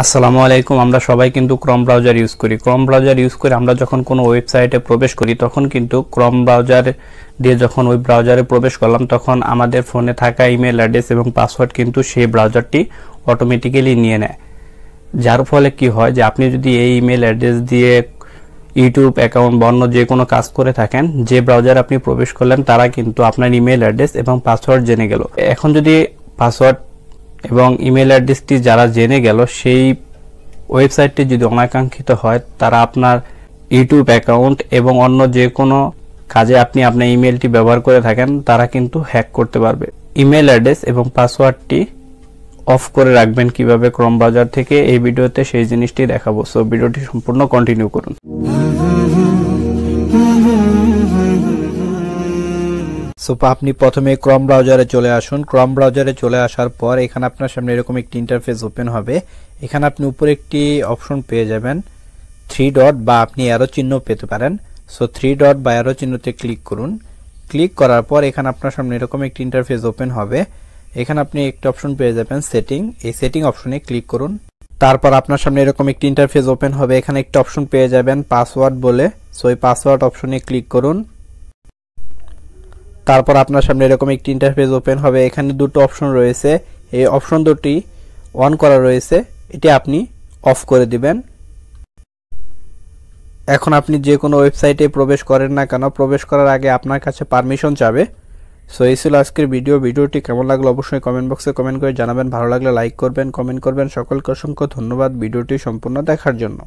আসসালামু আলাইকুম। আমরা সবাই কিন্তু ক্রোম ব্রাউজার ইউজ করি। ক্রোম ব্রাউজার ইউজ করে আমরা যখন কোনো ওয়েবসাইটে প্রবেশ করি তখন কিন্তু ক্রোম ব্রাউজার দিয়ে যখন ওই ব্রাউজারে প্রবেশ করলাম তখন আমাদের ফোনে থাকা ইমেল অ্যাড্রেস এবং পাসওয়ার্ড কিন্তু সেই ব্রাউজারটি অটোমেটিক্যালি নিয়ে নেয়। যার ফলে কি হয় যে আপনি যদি এই ইমেল অ্যাড্রেস দিয়ে ইউটিউব অ্যাকাউন্ট বা অন্য যে কোনো কাজ করে থাকেন, যে ব্রাউজারে আপনি প্রবেশ করলেন তারা কিন্তু আপনার ইমেল অ্যাড্রেস এবং পাসওয়ার্ড জেনে গেল। এখন যদি পাসওয়ার্ড এবং ইমেল অ্যাড্রেসটি যারা জেনে গেল, সেই ওয়েবসাইটটি যদি অনাকাঙ্ক্ষিত হয়, তারা আপনার ইউটিউব অ্যাকাউন্ট এবং অন্য যে কোনো কাজে আপনি আপনার ইমেলটি ব্যবহার করে থাকেন তারা কিন্তু হ্যাক করতে পারবে। ইমেল অ্যাড্রেস এবং পাসওয়ার্ডটি অফ করে রাখবেন কিভাবে ক্রোম ব্রাউজার থেকে, এই ভিডিওতে সেই জিনিসটি দেখাবো। সো ভিডিওটি সম্পূর্ণ কন্টিনিউ করুন। সো আপনি প্রথমে ক্রোম ব্রাউজারে চলে আসুন। ক্রোম ব্রাউজারে চলে আসার পর এখানে আপনার সামনে এরকম একটি ইন্টারফেস ওপেন হবে। এখানে আপনি উপরে একটি অপশন পেয়ে যাবেন 3 ডট বা আপনি অ্যারো চিহ্ন পেতে পারেন। সো 3 ডট বা অ্যারো চিহ্নতে ক্লিক করুন। ক্লিক করার পর এখানে আপনার সামনে এরকম একটি ইন্টারফেস ওপেন হবে। এখানে আপনি একটি অপশন পেয়ে যাবেন সেটিং। এই সেটিং অপশনে ক্লিক করুন। তারপর আপনার সামনে এরকম একটি ইন্টারফেস ওপেন হবে। এখানে একটা অপশন পেয়ে যাবেন পাসওয়ার্ড বলে। সো এই পাসওয়ার্ড অপশনে ক্লিক করুন। তারপর আপনার সামনে এরকম একটি ইন্টারফেস ওপেন হবে। এখানে দুটো অপশন রয়েছে, এই অপশন দুটি অন করা রয়েছে, এটি আপনি অফ করে দিবেন। এখন আপনি যে কোনো ওয়েবসাইটে প্রবেশ করেন না কেন, প্রবেশ করার আগে আপনার কাছে পারমিশন চাবে। সো এই ছিল আজকের ভিডিওটি কেমন লাগলো অবশ্যই কমেন্ট বক্সে কমেন্ট করে জানাবেন। ভালো লাগলে লাইক করবেন, কমেন্ট করবেন। সকলকে অসংখ্য ধন্যবাদ ভিডিওটি সম্পূর্ণ দেখার জন্য।